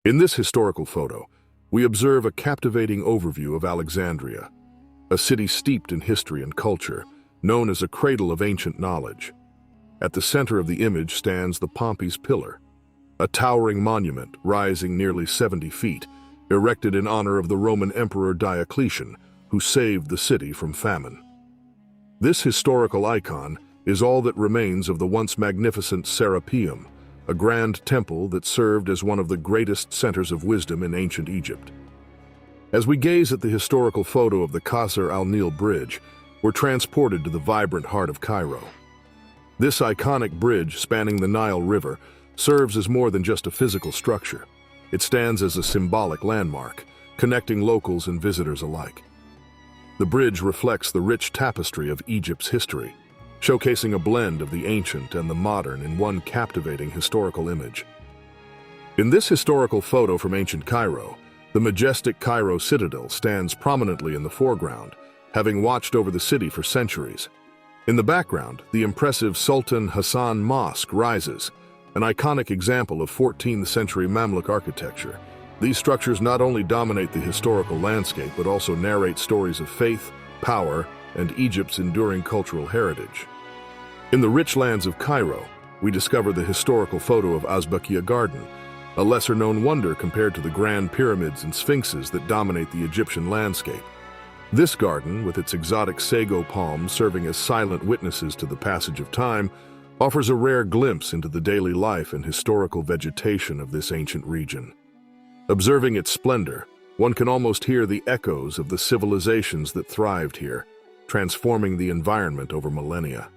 In this historical photo, we observe a captivating overview of Alexandria, a city steeped in history and culture, known as a cradle of ancient knowledge. At the center of the image stands the Pompey's Pillar, a towering monument rising nearly 70 feet, erected in honor of the Roman Emperor Diocletian, who saved the city from famine. This historical icon is all that remains of the once magnificent Serapeum, a grand temple that served as one of the greatest centers of wisdom in ancient Egypt. As we gaze at the historical photo of the Qasr al-Nil Bridge, we're transported to the vibrant heart of Cairo. This iconic bridge spanning the Nile River serves as more than just a physical structure. It stands as a symbolic landmark, connecting locals and visitors alike. The bridge reflects the rich tapestry of Egypt's history, showcasing a blend of the ancient and the modern in one captivating historical image. In this historical photo from ancient Cairo, the majestic Cairo Citadel stands prominently in the foreground, having watched over the city for centuries. In the background, the impressive Sultan Hassan Mosque rises, an iconic example of 14th century Mamluk architecture. These structures not only dominate the historical landscape, but also narrate stories of faith, power, and Egypt's enduring cultural heritage. In the rich lands of Cairo, we discover the historical photo of Azbakiyya Garden, a lesser-known wonder compared to the grand pyramids and sphinxes that dominate the Egyptian landscape. This garden, with its exotic sago palms serving as silent witnesses to the passage of time, offers a rare glimpse into the daily life and historical vegetation of this ancient region. Observing its splendor, one can almost hear the echoes of the civilizations that thrived here, transforming the environment over millennia.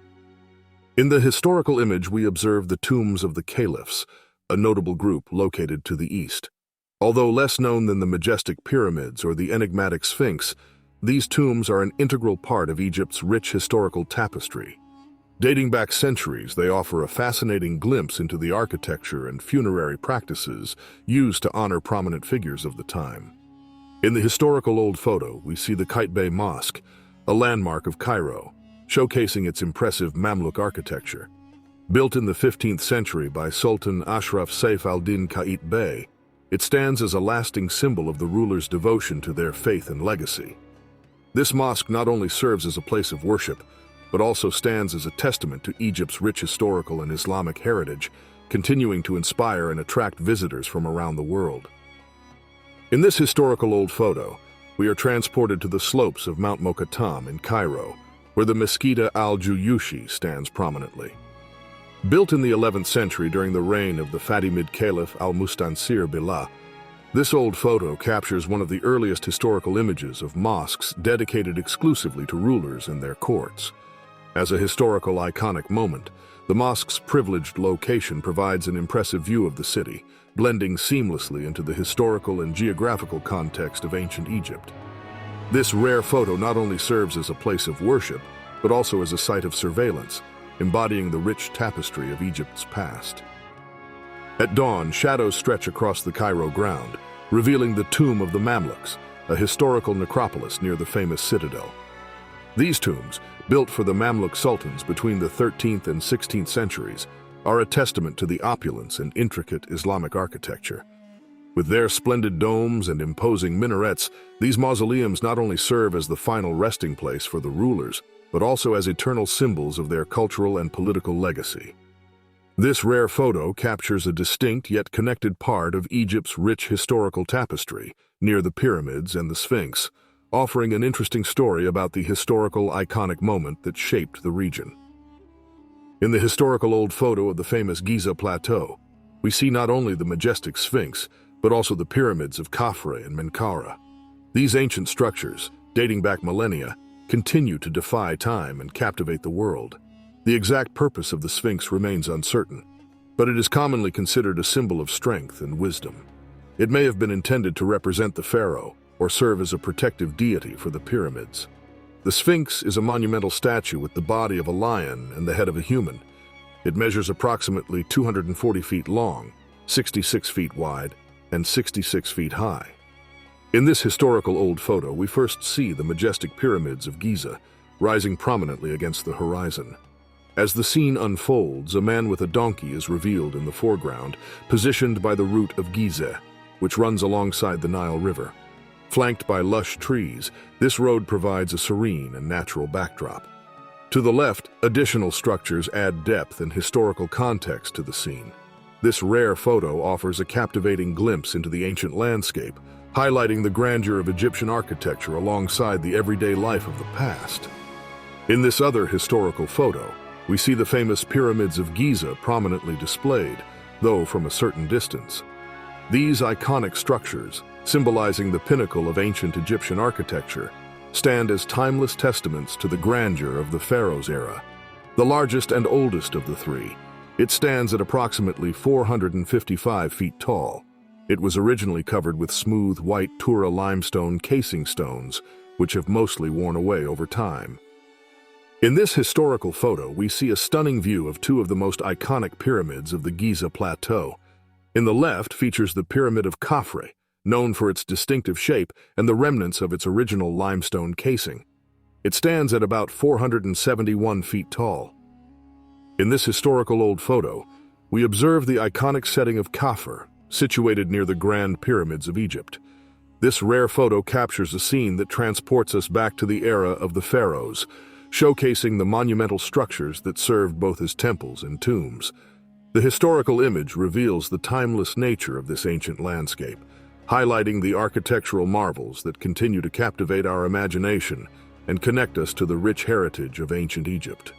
In the historical image, we observe the tombs of the caliphs, a notable group located to the east. Although less known than the majestic pyramids or the enigmatic Sphinx, these tombs are an integral part of Egypt's rich historical tapestry. Dating back centuries, they offer a fascinating glimpse into the architecture and funerary practices used to honor prominent figures of the time. In the historical old photo, we see the Qaitbay Mosque, a landmark of Cairo, showcasing its impressive Mamluk architecture. Built in the 15th century by Sultan Ashraf Saif al-Din Qaitbay, it stands as a lasting symbol of the ruler's devotion to their faith and legacy. This mosque not only serves as a place of worship, but also stands as a testament to Egypt's rich historical and Islamic heritage, continuing to inspire and attract visitors from around the world. In this historical old photo, we are transported to the slopes of Mount Mokattam in Cairo, where the Mesquita al-Juyushi stands prominently. Built in the 11th century during the reign of the Fatimid Caliph al-Mustansir Billah, this old photo captures one of the earliest historical images of mosques dedicated exclusively to rulers and their courts. As a historical iconic moment, the mosque's privileged location provides an impressive view of the city, blending seamlessly into the historical and geographical context of ancient Egypt. This rare photo not only serves as a place of worship, but also as a site of surveillance, embodying the rich tapestry of Egypt's past. At dawn, shadows stretch across the Cairo ground, revealing the tomb of the Mamluks, a historical necropolis near the famous citadel. These tombs, built for the Mamluk sultans between the 13th and 16th centuries, are a testament to the opulence and intricate Islamic architecture. With their splendid domes and imposing minarets, these mausoleums not only serve as the final resting place for the rulers, but also as eternal symbols of their cultural and political legacy. This rare photo captures a distinct yet connected part of Egypt's rich historical tapestry, near the pyramids and the Sphinx, offering an interesting story about the historical iconic moment that shaped the region. In the historical old photo of the famous Giza Plateau, we see not only the majestic Sphinx, but also the pyramids of Khafre and Menkaura. These ancient structures, dating back millennia, continue to defy time and captivate the world. The exact purpose of the Sphinx remains uncertain, but it is commonly considered a symbol of strength and wisdom. It may have been intended to represent the pharaoh or serve as a protective deity for the pyramids. The Sphinx is a monumental statue with the body of a lion and the head of a human. It measures approximately 240 feet long, 66 feet wide, and 66 feet high. In this historical old photo, we first see the majestic pyramids of Giza rising prominently against the horizon. As the scene unfolds, a man with a donkey is revealed in the foreground, positioned by the root of Gizeh, which runs alongside the Nile River. Flanked by lush trees, this road provides a serene and natural backdrop. To the left, additional structures add depth and historical context to the scene. This rare photo offers a captivating glimpse into the ancient landscape, highlighting the grandeur of Egyptian architecture alongside the everyday life of the past. In this other historical photo, we see the famous pyramids of Giza prominently displayed, though from a certain distance. These iconic structures, symbolizing the pinnacle of ancient Egyptian architecture, stand as timeless testaments to the grandeur of the pharaoh's era. The largest and oldest of the three, it stands at approximately 455 feet tall. It was originally covered with smooth white Tura limestone casing stones, which have mostly worn away over time. In this historical photo, we see a stunning view of two of the most iconic pyramids of the Giza Plateau. In the left features the Pyramid of Khafre, known for its distinctive shape and the remnants of its original limestone casing. It stands at about 471 feet tall. In this historical old photo, we observe the iconic setting of Khafre, situated near the Grand Pyramids of Egypt. This rare photo captures a scene that transports us back to the era of the pharaohs, showcasing the monumental structures that served both as temples and tombs. The historical image reveals the timeless nature of this ancient landscape, highlighting the architectural marvels that continue to captivate our imagination and connect us to the rich heritage of ancient Egypt.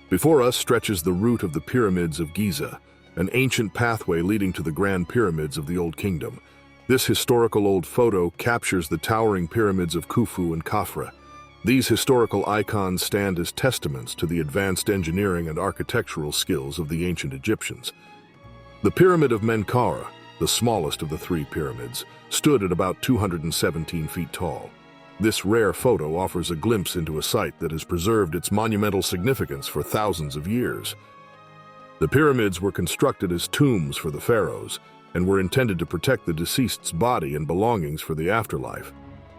Before us stretches the route of the Pyramids of Giza, an ancient pathway leading to the Grand Pyramids of the Old Kingdom. This historical old photo captures the towering pyramids of Khufu and Khafre. These historical icons stand as testaments to the advanced engineering and architectural skills of the ancient Egyptians. The Pyramid of Menkaure, the smallest of the three pyramids, stood at about 217 feet tall. This rare photo offers a glimpse into a site that has preserved its monumental significance for thousands of years. The pyramids were constructed as tombs for the pharaohs and were intended to protect the deceased's body and belongings for the afterlife.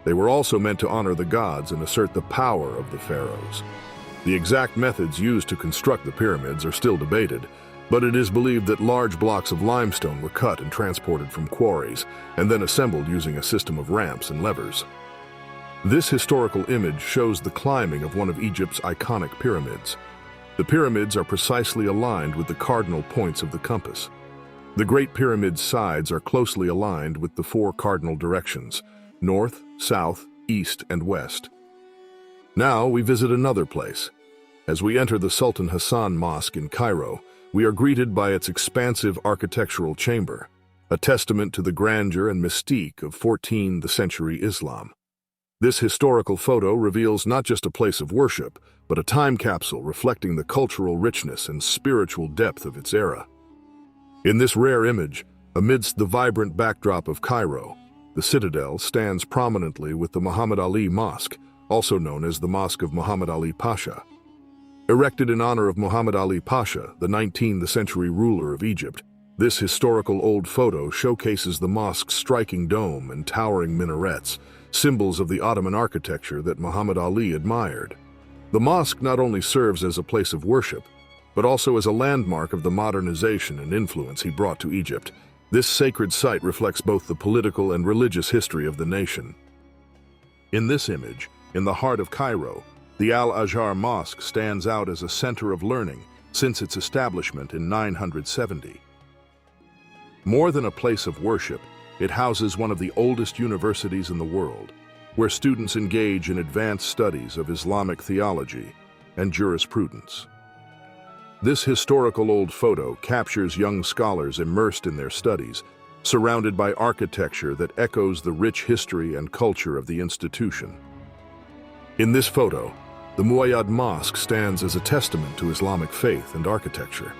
They were also meant to honor the gods and assert the power of the pharaohs. The exact methods used to construct the pyramids are still debated, but it is believed that large blocks of limestone were cut and transported from quarries and then assembled using a system of ramps and levers. This historical image shows the climbing of one of Egypt's iconic pyramids. The pyramids are precisely aligned with the cardinal points of the compass. The Great Pyramid's sides are closely aligned with the four cardinal directions: north, south, east, and west. Now we visit another place. As we enter the Sultan Hassan Mosque in Cairo, we are greeted by its expansive architectural chamber, a testament to the grandeur and mystique of 14th century Islam. This historical photo reveals not just a place of worship, but a time capsule reflecting the cultural richness and spiritual depth of its era. In this rare image, amidst the vibrant backdrop of Cairo, the citadel stands prominently with the Muhammad Ali Mosque, also known as the Mosque of Muhammad Ali Pasha. Erected in honor of Muhammad Ali Pasha, the 19th century ruler of Egypt, this historical old photo showcases the mosque's striking dome and towering minarets, symbols of the Ottoman architecture that Muhammad Ali admired. The mosque not only serves as a place of worship, but also as a landmark of the modernization and influence he brought to Egypt. This sacred site reflects both the political and religious history of the nation. In this image, in the heart of Cairo, the Al-Azhar Mosque stands out as a center of learning since its establishment in 970. More than a place of worship, it houses one of the oldest universities in the world, where students engage in advanced studies of Islamic theology and jurisprudence. This historical old photo captures young scholars immersed in their studies, surrounded by architecture that echoes the rich history and culture of the institution. In this photo, the Muayyad Mosque stands as a testament to Islamic faith and architecture.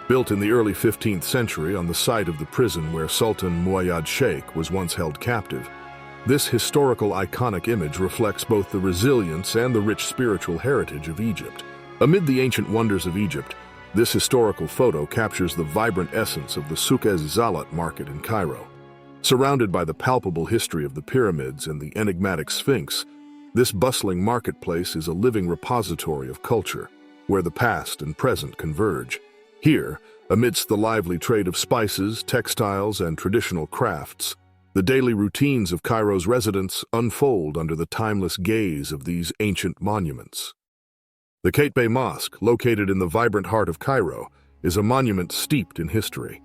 Built in the early 15th century on the site of the prison where Sultan Muayyad Sheikh was once held captive, this historical iconic image reflects both the resilience and the rich spiritual heritage of Egypt. Amid the ancient wonders of Egypt, this historical photo captures the vibrant essence of the Souk Ez-Zalat market in Cairo. Surrounded by the palpable history of the pyramids and the enigmatic Sphinx, this bustling marketplace is a living repository of culture, where the past and present converge. Here, Amidst the lively trade of spices, textiles, and traditional crafts, the daily routines of Cairo's residents unfold under the timeless gaze of these ancient monuments. The Qaitbay Mosque, located in the vibrant heart of Cairo, is a monument steeped in history.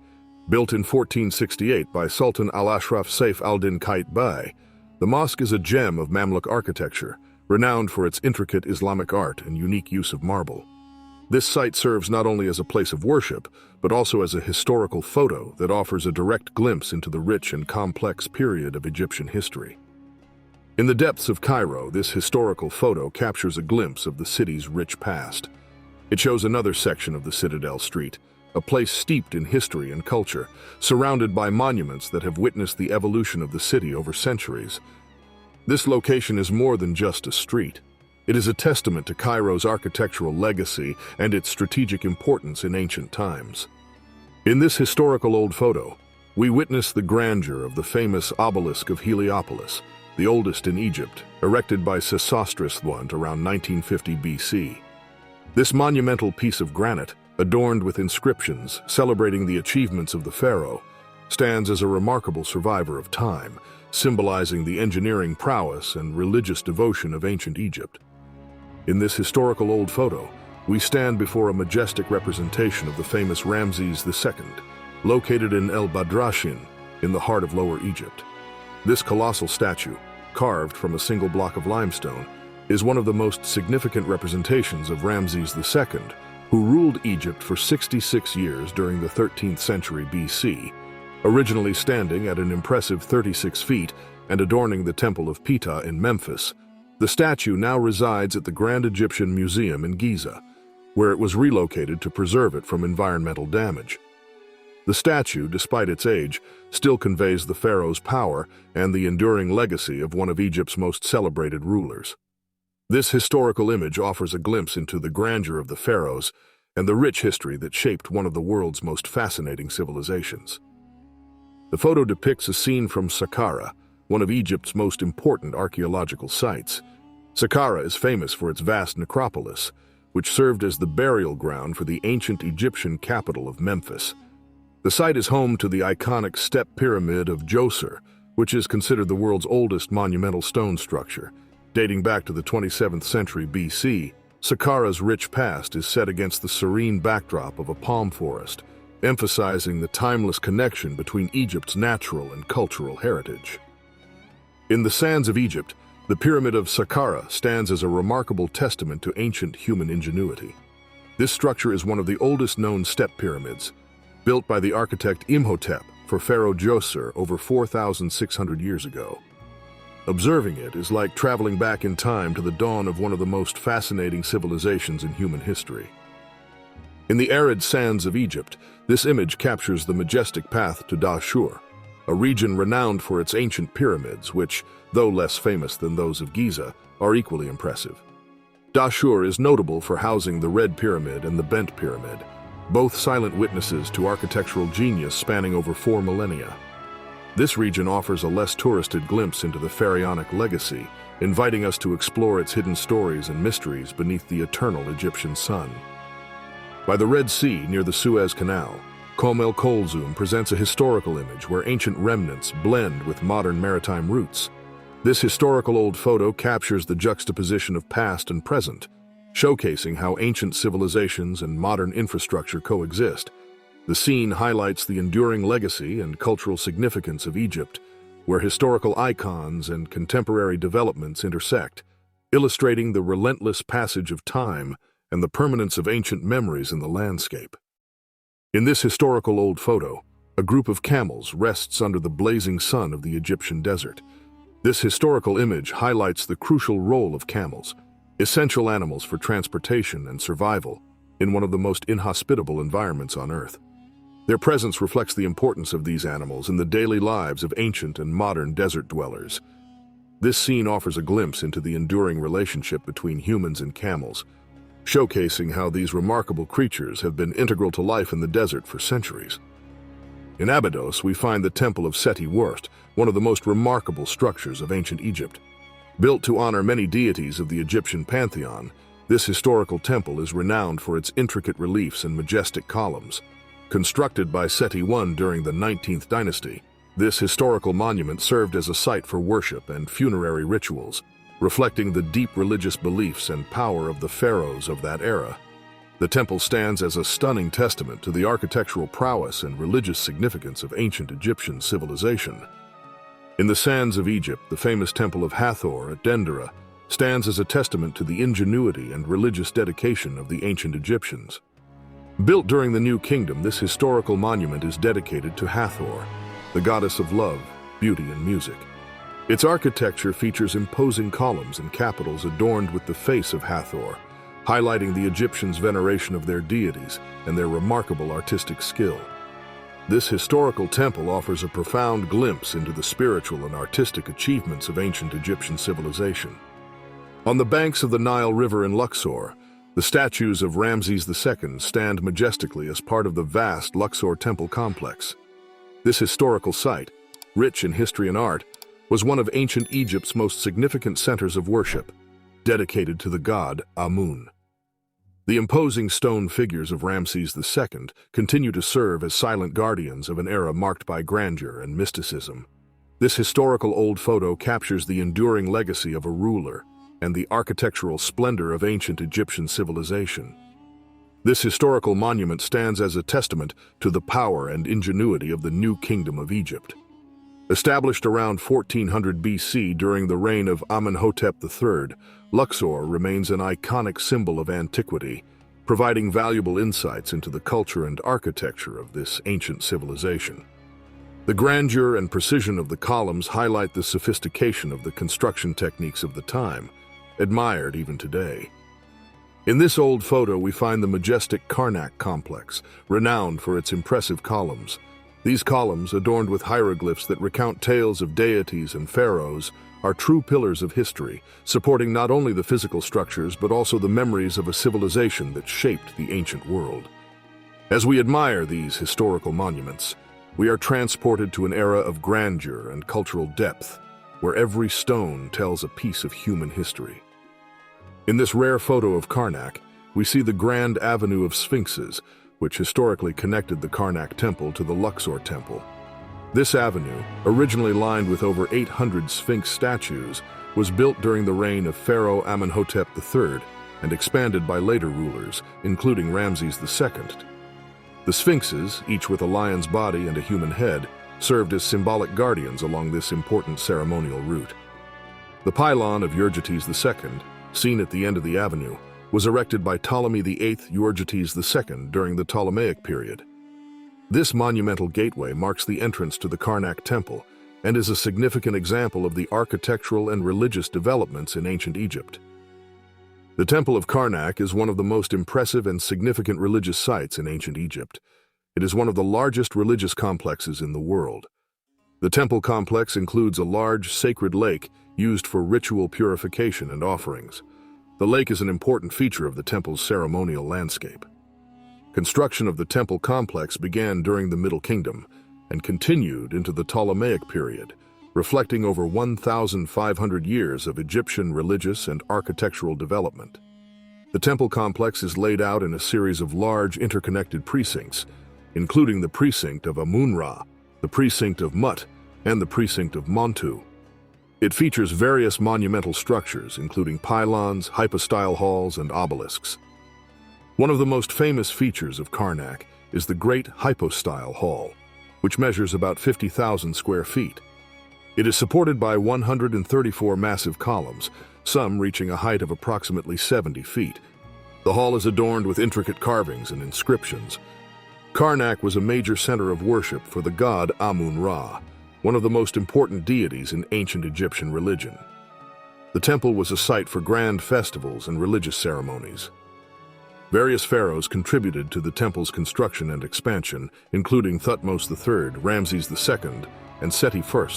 Built in 1468 by Sultan al-Ashraf Saif al-Din Qaitbay, the mosque is a gem of Mamluk architecture, renowned for its intricate Islamic art and unique use of marble. This site serves not only as a place of worship, but also as a historical photo that offers a direct glimpse into the rich and complex period of Egyptian history. In the depths of Cairo, this historical photo captures a glimpse of the city's rich past. It shows another section of the Citadel Street, a place steeped in history and culture, surrounded by monuments that have witnessed the evolution of the city over centuries. This location is more than just a street. It is a testament to Cairo's architectural legacy and its strategic importance in ancient times. In this historical old photo, we witness the grandeur of the famous obelisk of Heliopolis, the oldest in Egypt, erected by Sesostris I around 1950 BC. This monumental piece of granite, adorned with inscriptions celebrating the achievements of the pharaoh, stands as a remarkable survivor of time, symbolizing the engineering prowess and religious devotion of ancient Egypt. In this historical old photo, we stand before a majestic representation of the famous Ramses II, located in El Badrashin, in the heart of Lower Egypt. This colossal statue, carved from a single block of limestone, is one of the most significant representations of Ramses II, who ruled Egypt for 66 years during the 13th century BC, originally standing at an impressive 36 feet and adorning the Temple of Ptah in Memphis. The statue now resides at the Grand Egyptian Museum in Giza, where it was relocated to preserve it from environmental damage. The statue, despite its age, still conveys the pharaoh's power and the enduring legacy of one of Egypt's most celebrated rulers. This historical image offers a glimpse into the grandeur of the pharaohs and the rich history that shaped one of the world's most fascinating civilizations. The photo depicts a scene from Saqqara, one of Egypt's most important archaeological sites. Saqqara is famous for its vast necropolis, which served as the burial ground for the ancient Egyptian capital of Memphis. The site is home to the iconic step pyramid of Djoser, which is considered the world's oldest monumental stone structure. Dating back to the 27th century BC, Saqqara's rich past is set against the serene backdrop of a palm forest, emphasizing the timeless connection between Egypt's natural and cultural heritage. In the sands of Egypt, the Pyramid of Saqqara stands as a remarkable testament to ancient human ingenuity. This structure is one of the oldest known step pyramids, built by the architect Imhotep for Pharaoh Djoser over 4,600 years ago. Observing it is like traveling back in time to the dawn of one of the most fascinating civilizations in human history. In the arid sands of Egypt, this image captures the majestic path to Dahshur, a region renowned for its ancient pyramids, which, though less famous than those of Giza, are equally impressive. Dahshur is notable for housing the Red Pyramid and the Bent Pyramid, both silent witnesses to architectural genius spanning over 4 millennia. This region offers a less touristed glimpse into the pharaonic legacy, inviting us to explore its hidden stories and mysteries beneath the eternal Egyptian sun. By the Red Sea near the Suez Canal, Kom El Kolzoum presents a historical image where ancient remnants blend with modern maritime roots. This historical old photo captures the juxtaposition of past and present, showcasing how ancient civilizations and modern infrastructure coexist. The scene highlights the enduring legacy and cultural significance of Egypt, where historical icons and contemporary developments intersect, illustrating the relentless passage of time and the permanence of ancient memories in the landscape. In this historical old photo, a group of camels rests under the blazing sun of the Egyptian desert. This historical image highlights the crucial role of camels, essential animals for transportation and survival in one of the most inhospitable environments on Earth. Their presence reflects the importance of these animals in the daily lives of ancient and modern desert dwellers. This scene offers a glimpse into the enduring relationship between humans and camels, showcasing how these remarkable creatures have been integral to life in the desert for centuries. In Abydos, we find the Temple of Seti Wurst, one of the most remarkable structures of ancient Egypt. Built to honor many deities of the Egyptian pantheon, this historical temple is renowned for its intricate reliefs and majestic columns. Constructed by Seti I during the 19th dynasty, this historical monument served as a site for worship and funerary rituals, reflecting the deep religious beliefs and power of the pharaohs of that era. The temple stands as a stunning testament to the architectural prowess and religious significance of ancient Egyptian civilization. In the sands of Egypt, the famous Temple of Hathor at Dendera stands as a testament to the ingenuity and religious dedication of the ancient Egyptians. Built during the New Kingdom, this historical monument is dedicated to Hathor, the goddess of love, beauty, and music. Its architecture features imposing columns and capitals adorned with the face of Hathor, highlighting the Egyptians' veneration of their deities and their remarkable artistic skill. This historical temple offers a profound glimpse into the spiritual and artistic achievements of ancient Egyptian civilization. On the banks of the Nile River in Luxor, the statues of Ramses II stand majestically as part of the vast Luxor temple complex. This historical site, rich in history and art, was one of ancient Egypt's most significant centers of worship, dedicated to the god Amun. The imposing stone figures of Ramses II continue to serve as silent guardians of an era marked by grandeur and mysticism. This historical old photo captures the enduring legacy of a ruler and the architectural splendor of ancient Egyptian civilization. This historical monument stands as a testament to the power and ingenuity of the New Kingdom of Egypt. Established around 1400 BC during the reign of Amenhotep III, Luxor remains an iconic symbol of antiquity, providing valuable insights into the culture and architecture of this ancient civilization. The grandeur and precision of the columns highlight the sophistication of the construction techniques of the time, admired even today. In this old photo, we find the majestic Karnak complex, renowned for its impressive columns. These columns, adorned with hieroglyphs that recount tales of deities and pharaohs, are true pillars of history, supporting not only the physical structures but also the memories of a civilization that shaped the ancient world. As we admire these historical monuments, we are transported to an era of grandeur and cultural depth, where every stone tells a piece of human history. In this rare photo of Karnak, we see the grand avenue of sphinxes, which historically connected the Karnak temple to the Luxor temple. This avenue, originally lined with over 800 sphinx statues, was built during the reign of Pharaoh Amenhotep III and expanded by later rulers, including Ramses II. The sphinxes, each with a lion's body and a human head, served as symbolic guardians along this important ceremonial route. The pylon of Euergetes II, seen at the end of the avenue, was erected by Ptolemy VIII Euergetes II during the Ptolemaic period. This monumental gateway marks the entrance to the Karnak temple and is a significant example of the architectural and religious developments in ancient Egypt. The Temple of Karnak is one of the most impressive and significant religious sites in ancient Egypt. It is one of the largest religious complexes in the world. The temple complex includes a large sacred lake used for ritual purification and offerings. The lake is an important feature of the temple's ceremonial landscape. Construction of the temple complex began during the Middle Kingdom and continued into the Ptolemaic period, reflecting over 1,500 years of Egyptian religious and architectural development. The temple complex is laid out in a series of large interconnected precincts, including the precinct of Amun-Ra, the precinct of Mut, and the precinct of Montu. It features various monumental structures, including pylons, hypostyle halls, and obelisks. One of the most famous features of Karnak is the Great Hypostyle Hall, which measures about 50,000 square feet. It is supported by 134 massive columns, some reaching a height of approximately 70 feet. The hall is adorned with intricate carvings and inscriptions. Karnak was a major center of worship for the god Amun-Ra, one of the most important deities in ancient Egyptian religion. The temple was a site for grand festivals and religious ceremonies. Various pharaohs contributed to the temple's construction and expansion, including Thutmose III, Ramses II, and Seti I.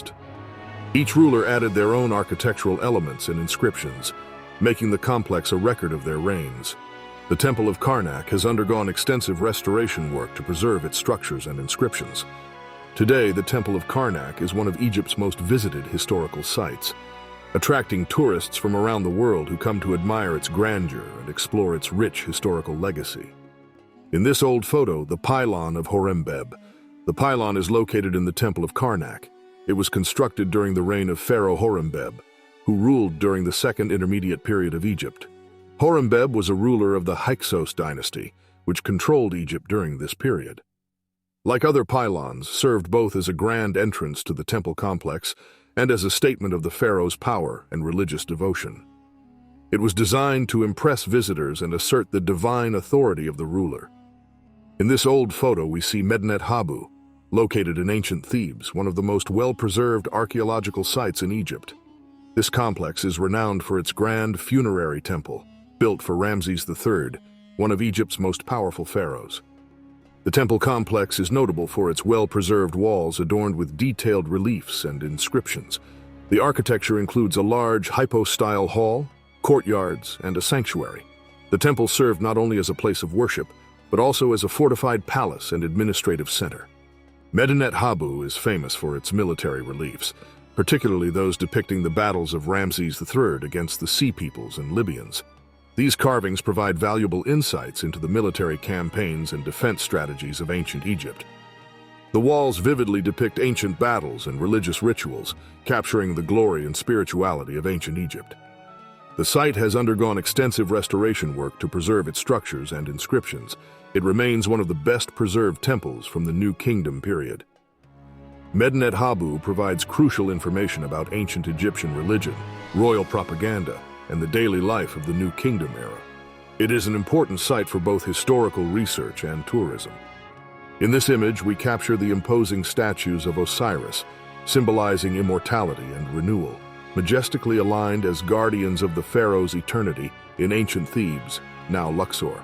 Each ruler added their own architectural elements and inscriptions, making the complex a record of their reigns. The Temple of Karnak has undergone extensive restoration work to preserve its structures and inscriptions. Today, the Temple of Karnak is one of Egypt's most visited historical sites, attracting tourists from around the world who come to admire its grandeur and explore its rich historical legacy. In this old photo, the pylon of Horemheb. The pylon is located in the Temple of Karnak. It was constructed during the reign of Pharaoh Horemheb, who ruled during the Second Intermediate Period of Egypt. Horemheb was a ruler of the Hyksos dynasty, which controlled Egypt during this period. Like other pylons, served both as a grand entrance to the temple complex and as a statement of the pharaoh's power and religious devotion. It was designed to impress visitors and assert the divine authority of the ruler. In this old photo, we see Medinet Habu, located in ancient Thebes, one of the most well-preserved archaeological sites in Egypt. This complex is renowned for its grand funerary temple, built for Ramses III, one of Egypt's most powerful pharaohs. The temple complex is notable for its well-preserved walls adorned with detailed reliefs and inscriptions. The architecture includes a large hypostyle hall, courtyards, and a sanctuary. The temple served not only as a place of worship, but also as a fortified palace and administrative center. Medinet Habu is famous for its military reliefs, particularly those depicting the battles of Ramses III against the Sea Peoples and Libyans. These carvings provide valuable insights into the military campaigns and defense strategies of ancient Egypt. The walls vividly depict ancient battles and religious rituals, capturing the glory and spirituality of ancient Egypt. The site has undergone extensive restoration work to preserve its structures and inscriptions. It remains one of the best preserved temples from the New Kingdom period. Medinet Habu provides crucial information about ancient Egyptian religion, royal propaganda, and the daily life of the New Kingdom era. It is an important site for both historical research and tourism. In this image, we capture the imposing statues of Osiris, symbolizing immortality and renewal, majestically aligned as guardians of the pharaoh's eternity in ancient Thebes, now Luxor.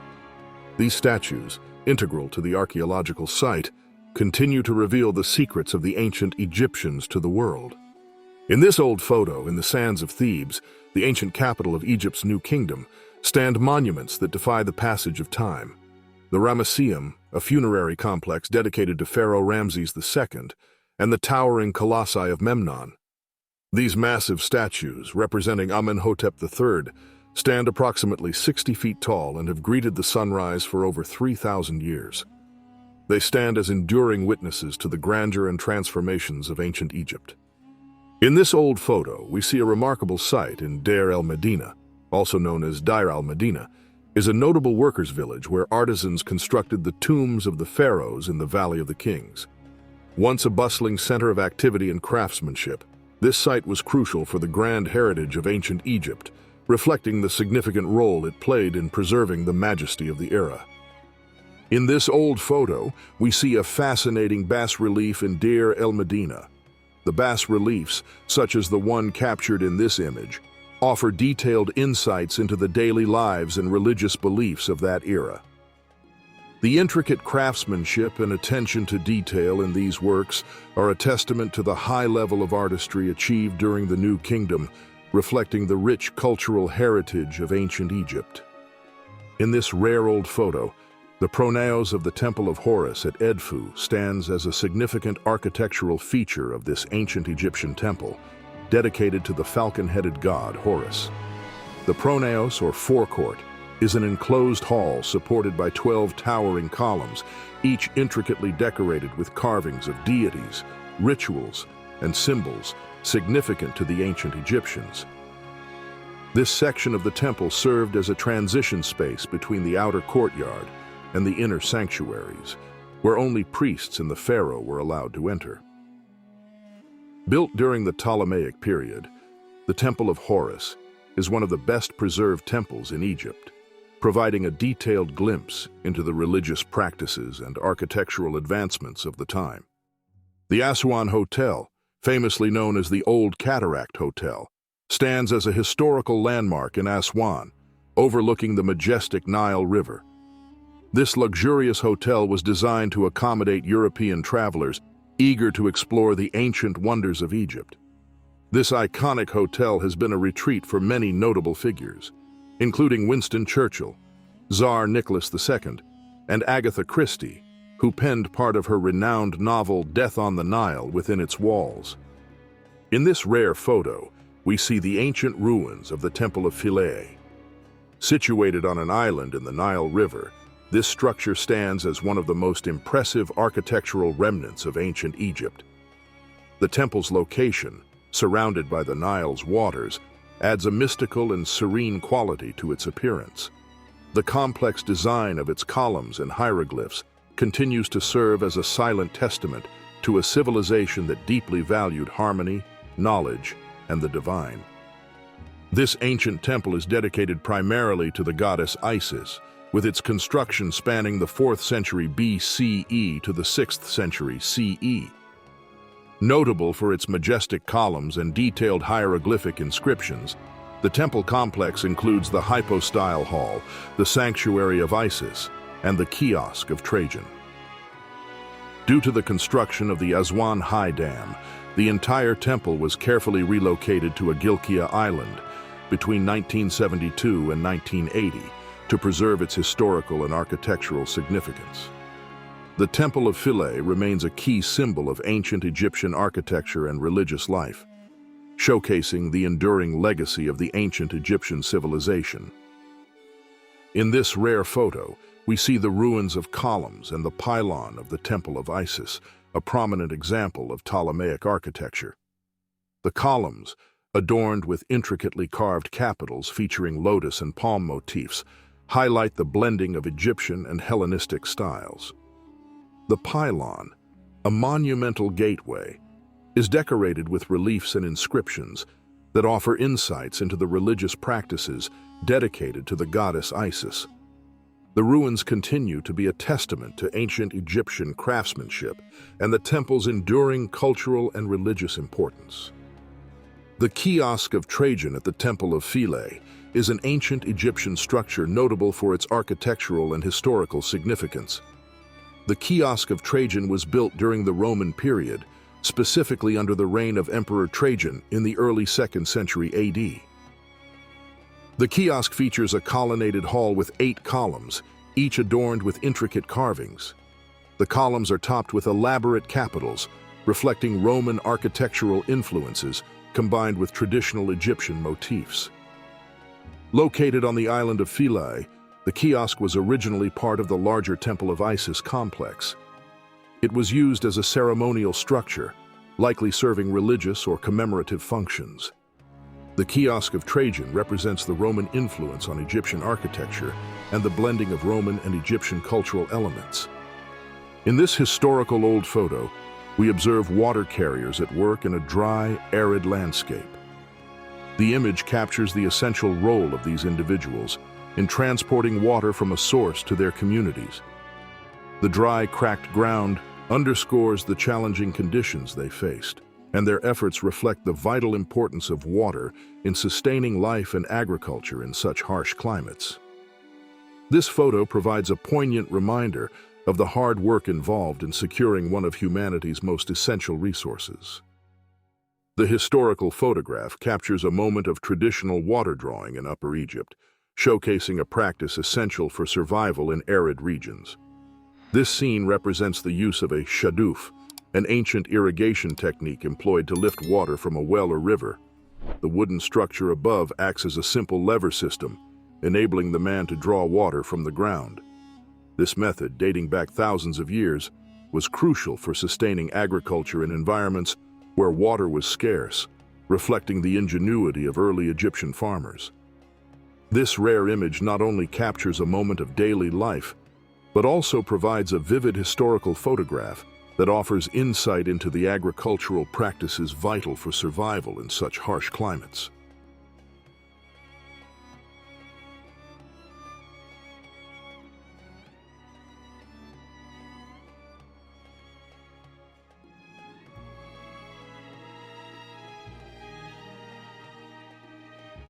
These statues, integral to the archaeological site, continue to reveal the secrets of the ancient Egyptians to the world. In this old photo, in the sands of Thebes, the ancient capital of Egypt's New Kingdom, stand monuments that defy the passage of time. The Ramesseum, a funerary complex dedicated to Pharaoh Ramses II, and the towering colossi of Memnon. These massive statues, representing Amenhotep III, stand approximately 60 feet tall and have greeted the sunrise for over 3,000 years. They stand as enduring witnesses to the grandeur and transformations of ancient Egypt. In this old photo, we see a remarkable site in Deir el-Medina, also known as Deir al-Medina, is a notable workers' village where artisans constructed the tombs of the pharaohs in the Valley of the Kings. Once a bustling center of activity and craftsmanship, this site was crucial for the grand heritage of ancient Egypt, reflecting the significant role it played in preserving the majesty of the era. In this old photo, we see a fascinating bas-relief in Deir el-Medina. The bas-reliefs, such as the one captured in this image, offer detailed insights into the daily lives and religious beliefs of that era. The intricate craftsmanship and attention to detail in these works are a testament to the high level of artistry achieved during the New Kingdom, reflecting the rich cultural heritage of ancient Egypt. In this rare old photo, the pronaos of the Temple of Horus at Edfu stands as a significant architectural feature of this ancient Egyptian temple, dedicated to the falcon-headed god Horus. The pronaos, or forecourt, is an enclosed hall supported by 12 towering columns, each intricately decorated with carvings of deities, rituals, and symbols significant to the ancient Egyptians. This section of the temple served as a transition space between the outer courtyard and the inner sanctuaries, where only priests and the pharaoh were allowed to enter. Built during the Ptolemaic period, the Temple of Horus is one of the best preserved temples in Egypt, providing a detailed glimpse into the religious practices and architectural advancements of the time. The Aswan Hotel, famously known as the Old Cataract Hotel, stands as a historical landmark in Aswan, overlooking the majestic Nile River. This luxurious hotel was designed to accommodate European travelers eager to explore the ancient wonders of Egypt. This iconic hotel has been a retreat for many notable figures, including Winston Churchill, Tsar Nicholas II, and Agatha Christie, who penned part of her renowned novel Death on the Nile within its walls. In this rare photo, we see the ancient ruins of the Temple of Philae. Situated on an island in the Nile River, This structure stands as one of the most impressive architectural remnants of ancient Egypt. The temple's location, surrounded by the Nile's waters, adds a mystical and serene quality to its appearance. The complex design of its columns and hieroglyphs continues to serve as a silent testament to a civilization that deeply valued harmony, knowledge, and the divine. This ancient temple is dedicated primarily to the goddess Isis, with its construction spanning the 4th century BCE to the 6th century CE. Notable for its majestic columns and detailed hieroglyphic inscriptions, the temple complex includes the hypostyle hall, the sanctuary of Isis, and the kiosk of Trajan. Due to the construction of the Aswan High Dam, the entire temple was carefully relocated to Agilkia Island between 1972 and 1980 to preserve its historical and architectural significance. The Temple of Philae remains a key symbol of ancient Egyptian architecture and religious life, showcasing the enduring legacy of the ancient Egyptian civilization. In this rare photo, we see the ruins of columns and the pylon of the Temple of Isis, a prominent example of Ptolemaic architecture. The columns, adorned with intricately carved capitals featuring lotus and palm motifs, highlight the blending of Egyptian and Hellenistic styles. The pylon, a monumental gateway, is decorated with reliefs and inscriptions that offer insights into the religious practices dedicated to the goddess Isis. The ruins continue to be a testament to ancient Egyptian craftsmanship and the temple's enduring cultural and religious importance. The kiosk of Trajan at the Temple of Philae is an ancient Egyptian structure notable for its architectural and historical significance. The kiosk of Trajan was built during the Roman period, specifically under the reign of Emperor Trajan in the early 2nd century AD. The kiosk features a colonnaded hall with 8 columns, each adorned with intricate carvings. The columns are topped with elaborate capitals, reflecting Roman architectural influences combined with traditional Egyptian motifs. Located on the island of Philae, the kiosk was originally part of the larger Temple of Isis complex. It was used as a ceremonial structure, likely serving religious or commemorative functions. The kiosk of Trajan represents the Roman influence on Egyptian architecture and the blending of Roman and Egyptian cultural elements. In this historical old photo, we observe water carriers at work in a dry, arid landscape. The image captures the essential role of these individuals in transporting water from a source to their communities. The dry, cracked ground underscores the challenging conditions they faced, and their efforts reflect the vital importance of water in sustaining life and agriculture in such harsh climates. This photo provides a poignant reminder of the hard work involved in securing one of humanity's most essential resources. The historical photograph captures a moment of traditional water drawing in Upper Egypt, showcasing a practice essential for survival in arid regions. This scene represents the use of a shaduf, an ancient irrigation technique employed to lift water from a well or river. The wooden structure above acts as a simple lever system, enabling the man to draw water from the ground. This method, dating back thousands of years, was crucial for sustaining agriculture in environments where water was scarce, reflecting the ingenuity of early Egyptian farmers. This rare image not only captures a moment of daily life, but also provides a vivid historical photograph that offers insight into the agricultural practices vital for survival in such harsh climates.